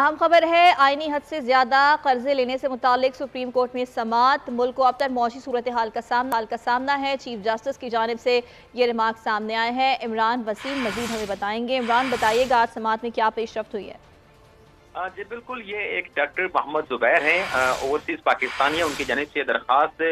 अहम खबर है, आईनी हद से ज्यादा कर्जे लेने से मुतालिक सुप्रीम कोर्ट में समाअत। मुल्क को अब तक मौशी सूरत हाल का सामना है। चीफ जस्टिस की जानिब से ये रिमार्क सामने आए हैं। इमरान वसीम मजीद हमें बताएंगे। इमरान, बताइएगा आज समाअत में क्या पेशरफ्त हुई है? जी बिल्कुल, ये एक डॉक्टर मोहम्मद जुबैर हैं, ओवरसीज पाकिस्तानी है। उनकी जानिब से दरख्वास्त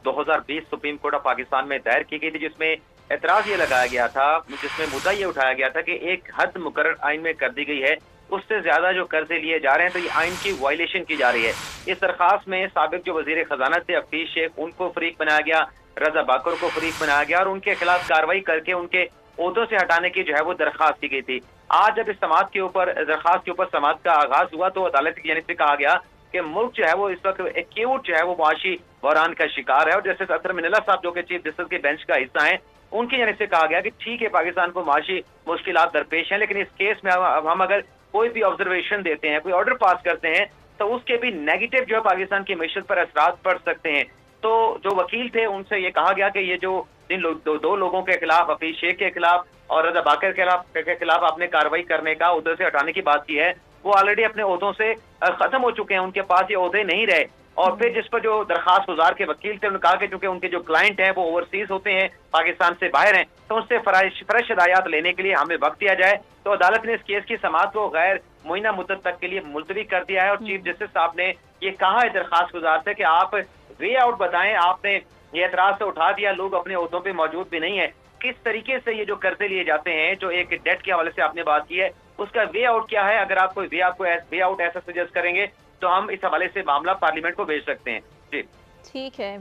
2020 सुप्रीम कोर्ट ऑफ पाकिस्तान में दायर की गई थी, जिसमें एतराज ये लगाया गया था, जिसमें मुद्दा ये उठाया गया था कि एक हद मुकर्रर आइन में कर दी गई है, उससे ज्यादा जो कर्जे लिए जा रहे हैं तो ये आइन की वायलेशन की जा रही है। इस दरख्वास्त में साबिक जो वजीर खजाना थे हफीज शेख, उनको फरीक बनाया गया, रजा बाकर को फरीक बनाया गया और उनके खिलाफ कार्रवाई करके उनके ओहदों से हटाने की जो है वो दरख्वास्त की गई थी। आज जब इस समाअत के ऊपर दरख्वास्त के ऊपर समाअत का आगाज हुआ तो अदालत की जानिब से कहा गया कि मुल्क जो है वो इस वक्त एक्यूट जो है वो मुआशी बहरान का शिकार है। और जस्टिस अतर मिनल्ला साहब जो कि चीफ जस्टिस के बेंच का हिस्सा हैं, उनकी जानिब से कहा गया कि ठीक है, पाकिस्तान को मुआशी मुश्किलात दरपेश हैं, लेकिन इस केस में अब हम अगर कोई भी ऑब्जर्वेशन देते हैं, कोई ऑर्डर पास करते हैं, तो उसके भी नेगेटिव जो है पाकिस्तान की मैशत पर असरात पड़ सकते हैं। तो जो वकील थे उनसे ये कहा गया कि ये जो दो लोगों के खिलाफ, हफीज शेख के खिलाफ और रजा बाकर के खिलाफ आपने कार्रवाई करने का, उधर से हटाने की बात की है, वो ऑलरेडी अपने ओहदों से खत्म हो चुके हैं, उनके पास ये ओहदे नहीं रहे। और फिर जिस पर जो दरखास्त गुजार के वकील थे, उन्होंने कहा कि चूंकि उनके जो क्लाइंट हैं वो ओवरसीज होते हैं, पाकिस्तान से बाहर हैं, तो उनसे फ्रेश हिदायत लेने के लिए हमें वक्त दिया जाए। तो अदालत ने इस केस की समाअत को गैर मुइना मुद्दत तक के लिए मुलतवी कर दिया है। और चीफ जस्टिस साहब ने ये कहा है दरखास्त गुजार से कि आप वे आउट बताएं। आपने ये एतराज से उठा दिया, लोग अपने ओहदों पे मौजूद भी नहीं है, किस तरीके से ये जो कर्जे लिए जाते हैं, जो एक डेट के हवाले से आपने बात की है, उसका वे आउट क्या है? अगर आप कोई वे आउट ऐसा सजेस्ट करेंगे तो हम इस हवाले से मामला पार्लियामेंट को भेज सकते हैं। जी ठीक है।